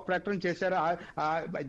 ప్రకటన చేశారు.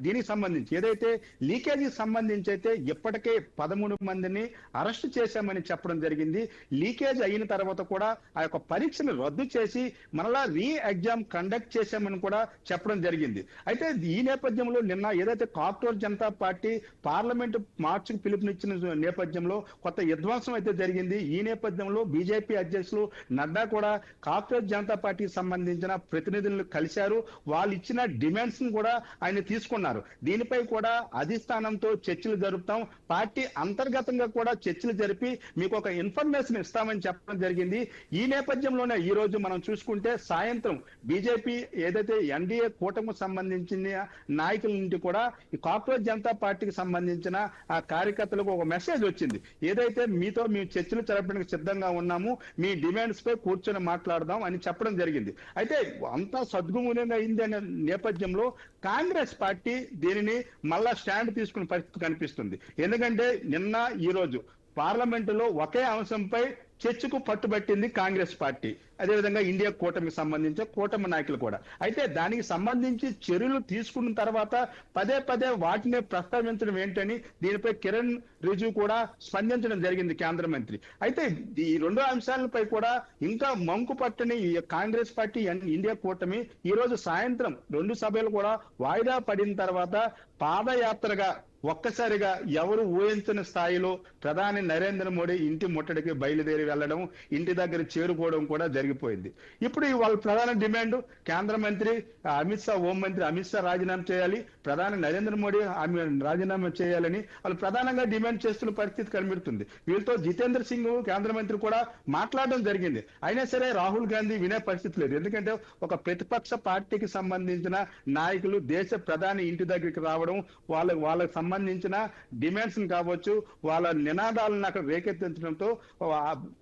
దీనికి సంబంధించి ఏదైతే లీకేజీకి సంబంధించి అయితే ఇప్పటికే 13 మందిని అరెస్ట్ చేశామని చెప్పడం జరిగింది. లీకేజ్ అయిన తర్వాత కూడా ఆ యొక్క పరీక్షను రద్దు చేసి మరలా ఎగ్జామ్ కండక్ట్ చేశామని కూడా చెప్పడం జరిగింది. అయితే ఈ నేపథ్యంలో నిన్న ఏదైతే కాక్రోచ్ జనతా పార్టీ పార్లమెంటు మార్చికి పిలుపునిచ్చిన నేపథ్యంలో కొత్త విధ్వంసం అయితే జరిగింది. ఈ నేపథ్యంలో బీజేపీ అధ్యక్షులు నడ్డా కూడా కాక్రోచ్ జనతా పార్టీకి సంబంధించిన ప్రతినిధులను కలిశారు. వాళ్ళు ఇచ్చిన డిమాండ్స్ ను కూడా ఆయన తీసుకున్నారు. దీనిపై కూడా అధిష్టానంతో చర్చలు జరుపుతాం, పార్టీ అంతర్గతంగా కూడా చర్చలు జరిపి మీకు ఒక ఇన్ఫర్మేషన్ ఇస్తామని చెప్పడం జరిగింది. ఈ నేపథ్యంలోనే ఈ రోజు మనం చూసుకుంటే సాయంత్రం బీజేపీ ఏదైతే ఎన్డీఏ కూటమికి సంబంధించిన నాయకుల నుండి కూడా ఈ కాక్రోచ్ జనతా పార్టీకి సంబంధించిన ఆ కార్యకర్తలకు ఒక మెసేజ్ వచ్చింది. ఏదైతే మీతో మేము చర్చలు జరపడానికి సిద్ధంగా ఉన్నాము, మీ డిమాండ్స్ పై కూర్చొని మాట్లాడదాం అని చెప్పడం జరిగింది. అయితే అంతా సద్గుణంగా అయింది అనే నేపథ్యంలో కాంగ్రెస్ పార్టీ దీనిని మళ్ళా స్టాండ్ తీసుకునే పరిస్థితి కనిపిస్తుంది. ఎందుకంటే నిన్న ఈ రోజు పార్లమెంటులో ఒకే అంశంపై చర్చకు పట్టుబట్టింది కాంగ్రెస్ పార్టీ, అదేవిధంగా ఇండియా కూటమికి సంబంధించిన కూటమి నాయకులు కూడా. అయితే దానికి సంబంధించి చర్యలు తీసుకున్న తర్వాత పదే పదే వాటినే ప్రస్తావించడం ఏంటని దీనిపై కిరణ్ రిజిజు కూడా స్పందించడం జరిగింది కేంద్ర మంత్రి. అయితే ఈ రెండు అంశాలపై కూడా ఇంకా మంకు పట్టని కాంగ్రెస్ పార్టీ ఇండియా కూటమి ఈ రోజు సాయంత్రం 2 సభలు కూడా వాయిదా పడిన తర్వాత పాదయాత్రగా ఒక్కసారిగా ఎవరు ఊహించని స్థాయిలో ప్రధాని నరేంద్ర మోడీ ఇంటి ముట్టడికి బయలుదేరి వెళ్లడం, ఇంటి దగ్గర చేరుకోవడం కూడా జరిగిపోయింది. ఇప్పుడు వాళ్ళ ప్రధాన డిమాండ్ కేంద్ర మంత్రి అమిత్ షా, హోంమంత్రి అమిత్ షా రాజీనామా చేయాలి, ప్రధాని నరేంద్ర మోడీ రాజీనామా చేయాలని వాళ్ళు ప్రధానంగా డిమాండ్ చేస్తున్న పరిస్థితి కనిపిస్తుంది. వీళ్ళతో జితేంద్ర సింగ్ కేంద్ర మంత్రి కూడా మాట్లాడడం జరిగింది. అయినా సరే రాహుల్ గాంధీ వినే పరిస్థితి లేదు. ఎందుకంటే ఒక ప్రతిపక్ష పార్టీకి సంబంధించిన నాయకులు దేశ ప్రధాని ఇంటి దగ్గరికి రావడం, వాళ్ళకి సంబంధించిన డిమాండ్స్ కావచ్చు, వాళ్ళ నినాదాలను అక్కడ రేకెత్తించడంతో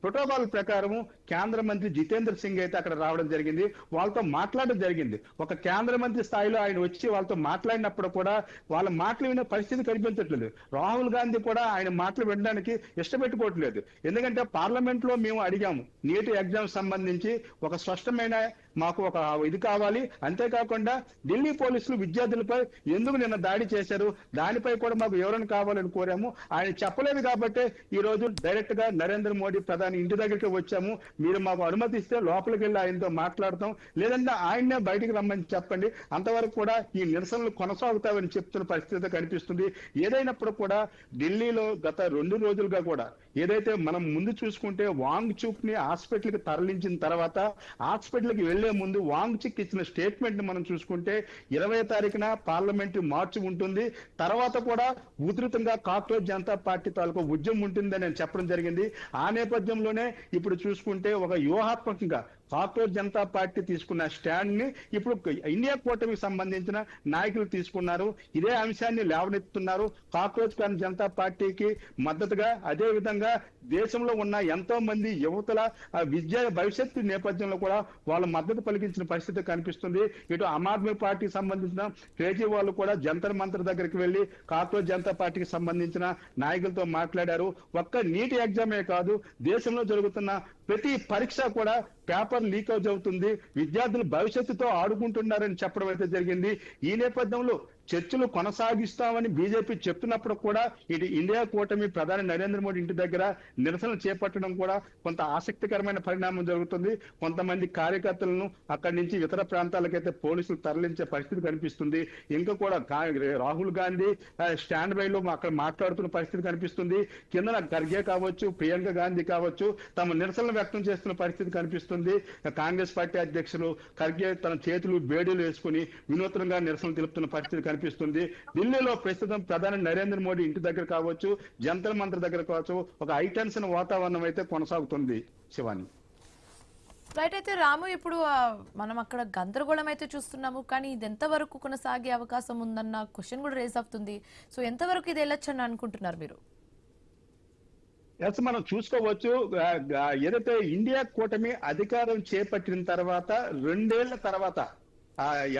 ప్రోటోకాల్ ప్రకారం కేంద్ర మంత్రి జితేంద్ర సింగ్ అయితే అక్కడ రావడం జరిగింది, వాళ్ళతో మాట్లాడడం జరిగింది. ఒక కేంద్ర మంత్రి స్థాయిలో ఆయన వచ్చి వాళ్ళతో మాట్లాడినప్పుడు కూడా వాళ్ళ మాటలు వినే పరిస్థితి కనిపించట్లేదు. రాహుల్ గాంధీ కూడా ఆయన మాటలు వినడానికి ఇష్టపెట్టుకోవట్లేదు. ఎందుకంటే పార్లమెంట్ లో మేము అడిగాము నీట్ ఎగ్జామ్ సంబంధించి ఒక స్పష్టమైన మాకు ఒక ఇది కావాలి, అంతేకాకుండా ఢిల్లీ పోలీసులు విద్యార్థులపై ఎందుకు నిన్న దాడి చేశారు దానిపై కూడా మాకు వివరణ కావాలని కోరాము. ఆయన చెప్పలేదు కాబట్టి ఈ రోజు డైరెక్ట్ గా నరేంద్ర మోడీ ప్రధాని ఇంటి దగ్గరికి వచ్చాము, మీరు మాకు అనుమతిస్తే లోపలికి వెళ్ళి ఆయనతో మాట్లాడతాం, లేదంటే ఆయన్నే బయటికి రమ్మని చెప్పండి, అంతవరకు కూడా ఈ నిరసనలు కొనసాగుతామని చెప్తున్న పరిస్థితి కనిపిస్తుంది. ఏదైనప్పుడు కూడా ఢిల్లీలో గత 2 రోజులుగా కూడా ఏదైతే మనం ముందు చూసుకుంటే వాంగ్ చూక్ ని హాస్పిటల్ కి తరలించిన తర్వాత హాస్పిటల్ కి వెళ్లే ముందు వాంగ్ చుక్ ఇచ్చిన స్టేట్మెంట్ ని మనం చూసుకుంటే 20వ తారీఖున పార్లమెంటు మార్చి ఉంటుంది, తర్వాత కూడా ఉధృతంగా కాక్రోచ్ జనతా పార్టీ తాలూకు ఉద్యమం ఉంటుందని చెప్పడం జరిగింది. ఆ నేపథ్యంలోనే ఇప్పుడు చూసుకుంటే ఒక వ్యూహాత్మకంగా కాక్రోచ్ జనతా పార్టీ తీసుకున్న స్టాండ్ ని ఇప్పుడు ఇండియా కూటమికి సంబంధించిన నాయకులు తీసుకున్నారు. ఇదే అంశాన్ని లేవనెత్తుతున్నారు. కాక్రోచ్ జనతా పార్టీకి మద్దతుగా, అదే విధంగా దేశంలో ఉన్న ఎంతో మంది యువతుల విద్యా భవిష్యత్తు నేపథ్యంలో కూడా వాళ్ళ మద్దతు పలికించిన పరిస్థితి కనిపిస్తుంది. ఇటు ఆమ్ ఆద్మీ పార్టీకి సంబంధించిన కేజ్రీవాల్ కూడా జంతర్ మంతర్ దగ్గరికి వెళ్లి కాక్రోచ్ జనతా పార్టీకి సంబంధించిన నాయకులతో మాట్లాడారు. ఒక్క నీట్ ఎగ్జామే కాదు, దేశంలో జరుగుతున్న ప్రతి పరీక్ష కూడా పేపర్ లీకేజ్ అవుతుంది, విద్యార్థులు భవిష్యత్తుతో ఆడుకుంటున్నారని చెప్పడం అయితే జరిగింది. ఈ నేపథ్యంలో చర్చలు కొనసాగిస్తామని బీజేపీ చెప్తున్నప్పుడు కూడా ఇటు ఇండియా కూటమి ప్రధాని నరేంద్ర మోడీ ఇంటి దగ్గర నిరసనలు చేపట్టడం కూడా కొంత ఆసక్తికరమైన పరిణామం జరుగుతుంది. కొంతమంది కార్యకర్తలను అక్కడి నుంచి ఇతర ప్రాంతాలకైతే పోలీసులు తరలించే పరిస్థితి కనిపిస్తుంది. ఇంకా కూడా రాహుల్ గాంధీ స్టాండ్ బైలో అక్కడ మాట్లాడుతున్న పరిస్థితి కనిపిస్తుంది. కింద ఖర్గే కావచ్చు, ప్రియాంక గాంధీ కావచ్చు తమ నిరసనలు వ్యక్తం చేస్తున్న పరిస్థితి కనిపిస్తుంది. కాంగ్రెస్ పార్టీ అధ్యక్షులు ఖర్గే తన చేతులు బేడీలు వేసుకుని వినూత్నంగా నిరసనలు తెలుపుతున్న పరిస్థితి కనిపిస్తుంది. ఢిల్లీలో ప్రస్తుతం ప్రధాని నరేంద్ర మోడీ ఇంటి దగ్గర కావచ్చు, జంతర్ మంతర్ దగ్గర కావచ్చు ఒక హైటెన్షన్ వాతావరణం అయితే కొనసాగుతుంది. శివాని రైట్. అయితే రాము, ఇప్పుడు మనం అక్కడ గందరగోళం అయితే చూస్తున్నాము, కానీ ఇది ఎంతవరకు కొనసాగే అవకాశం ఉందన్న క్వశ్చన్ కూడా రేజ్ అవుతుంది. సో ఎంతవరకు ఇది వెళ్ళొచ్చని అనుకుంటున్నారు మీరు? మనం చూసుకోవచ్చు, ఏదైతే ఇండియా కూటమి అధికారం చేపట్టిన తర్వాత 2 ఏళ్ల తర్వాత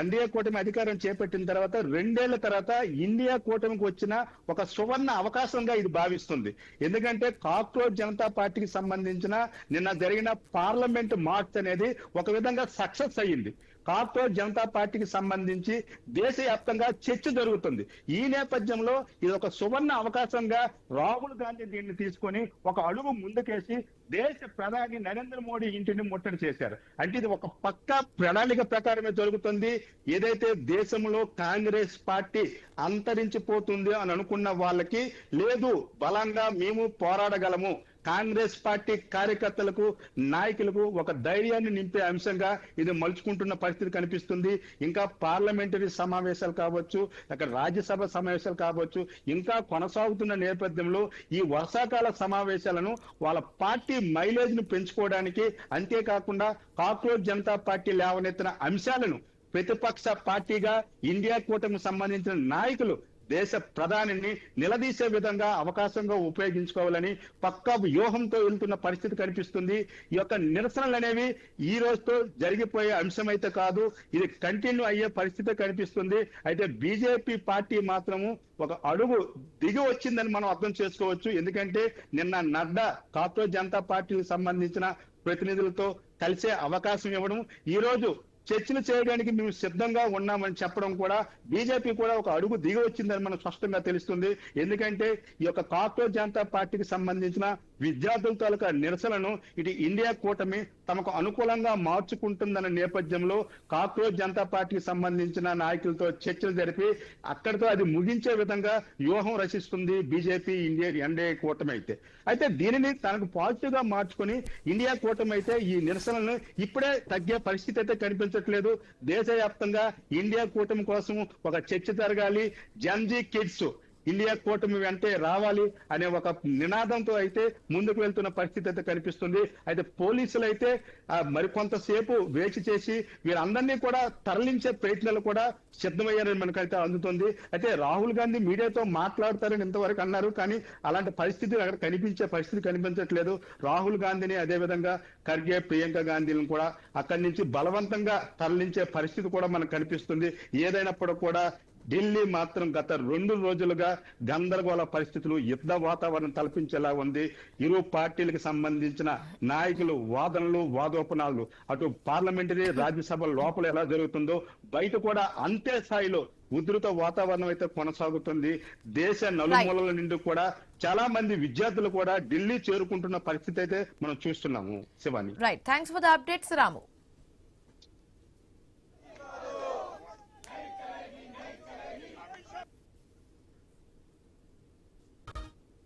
ఎన్డీఏ కూటమి అధికారం చేపట్టిన తర్వాత 2 ఏళ్ల తర్వాత ఇండియా కూటమికి వచ్చిన ఒక సువర్ణ అవకాశంగా ఇది భావిస్తుంది. ఎందుకంటే కాక్రోచ్ జనతా పార్టీకి సంబంధించిన నిన్న జరిగిన పార్లమెంట్ మార్చ్ అనేది ఒక విధంగా సక్సెస్ అయ్యింది. కార్పొరేట్ జనతా పార్టీకి సంబంధించి దేశవ్యాప్తంగా చర్చ జరుగుతుంది. ఈ నేపథ్యంలో ఇది ఒక సువర్ణ అవకాశంగా రాహుల్ గాంధీ దీన్ని తీసుకొని ఒక అడుగు ముందుకేసి దేశ ప్రధాని నరేంద్ర మోడీ ఇంటిని ముట్టడి చేశారు. అంటే ఇది ఒక పక్కా ప్రణాళిక ప్రకారమే జరుగుతుంది. ఏదైతే దేశంలో కాంగ్రెస్ పార్టీ అంతరించిపోతుంది అని అనుకున్న వాళ్ళకి లేదు, బలంగా మేము పోరాడగలము, కాంగ్రెస్ పార్టీ కార్యకర్తలకు నాయకులకు ఒక ధైర్యాన్ని నింపే అంశంగా ఇది మలుచుకుంటున్న పరిస్థితి కనిపిస్తుంది. ఇంకా పార్లమెంటరీ సమావేశాలు కావచ్చు, అక్కడ రాజ్యసభ సమావేశాలు కావచ్చు, ఇంకా కొనసాగుతున్న నేపథ్యంలో ఈ వర్షాకాల సమావేశాలను వాళ్ళ పార్టీ మైలేజ్ ను పెంచుకోవడానికి, అంతేకాకుండా కాక్రోచ్ జనతా పార్టీ లేవనెత్తిన అంశాలను ప్రతిపక్ష పార్టీగా ఇండియా కూటమికి సంబంధించిన నాయకులు దేశ ప్రధానిని నిలదీసే విధంగా అవకాశంగా ఉపయోగించుకోవాలని పక్కా వ్యూహంతో వెళ్తున్న పరిస్థితి కనిపిస్తుంది. ఈ యొక్క నిరసనలు అనేవి ఈ రోజుతో జరిగిపోయే అంశం అయితే కాదు, ఇది కంటిన్యూ అయ్యే పరిస్థితి కనిపిస్తుంది. అయితే బీజేపీ పార్టీ మాత్రము ఒక అడుగు దిగి వచ్చిందని మనం అర్థం చేసుకోవచ్చు. ఎందుకంటే నిన్న నడ్డా కాక్రోచ్ జనతా పార్టీకి సంబంధించిన ప్రతినిధులతో కలిసే అవకాశం ఇవ్వడం, ఈ రోజు చర్చలు చేయడానికి మేము సిద్ధంగా ఉన్నామని చెప్పడం కూడా బీజేపీ కూడా ఒక అడుగు దిగి వచ్చిందని మనకు స్పష్టంగా తెలుస్తుంది. ఎందుకంటే ఈ యొక్క కాక్రోచ్ జనతా పార్టీకి సంబంధించిన విద్యార్థుల తాలూకా నిరసనను ఇటు ఇండియా కూటమి తమకు అనుకూలంగా మార్చుకుంటుందన్న నేపథ్యంలో కాక్రోచ్ జనతా పార్టీకి సంబంధించిన నాయకులతో చర్చలు జరిపి అక్కడితో అది ముగించే విధంగా వ్యూహం రచిస్తుంది బీజేపీ ఎన్డీఏ కూటమి అయితే దీనిని తనకు పాజిటివ్ గా మార్చుకొని ఇండియా కూటమి అయితే ఈ నిరసనలను ఇప్పుడే తగ్గే పరిస్థితి అయితే కనిపించట్లేదు. దేశవ్యాప్తంగా ఇండియా కూటమి కోసం ఒక చర్చ జరగాలి, జన్జీ కిడ్స్ ఇండియా కూటమి వెంటే రావాలి అనే ఒక నినాదంతో అయితే ముందుకు వెళ్తున్న పరిస్థితి అయితే కనిపిస్తుంది. అయితే పోలీసులు అయితే మరికొంతసేపు వేచి చేసి వీరందరినీ కూడా తరలించే ప్రయత్నాలు కూడా సిద్ధమయ్యారని మనకైతే అందుతుంది. అయితే రాహుల్ గాంధీ మీడియాతో మాట్లాడతారని ఇంతవరకు అన్నారు, కానీ అలాంటి పరిస్థితి అక్కడ కనిపించే పరిస్థితి కనిపించట్లేదు. రాహుల్ గాంధీని అదేవిధంగా ఖర్గే, ప్రియాంక గాంధీలను కూడా అక్కడి నుంచి బలవంతంగా తరలించే పరిస్థితి కూడా మనకు కనిపిస్తుంది. ఏదైనప్పుడు కూడా ఢిల్లీ మాత్రం గత 2 రోజులుగా గందరగోళ పరిస్థితులు, యుద్ధ వాతావరణం తలపించేలా ఉంది. ఇరు పార్టీలకు సంబంధించిన నాయకులు వాదనలు, వాదోపనాలు అటు పార్లమెంటరీ రాజ్యసభ లోపల ఎలా జరుగుతుందో బయట కూడా అంతే స్థాయిలో ఉధృత వాతావరణం అయితే కొనసాగుతుంది. దేశ నలుమూలల నుండి కూడా చాలా మంది విద్యార్థులు కూడా ఢిల్లీ చేరుకుంటున్న పరిస్థితి అయితే మనం చూస్తున్నాము. Shivani, right, thanks for the updates Ramu.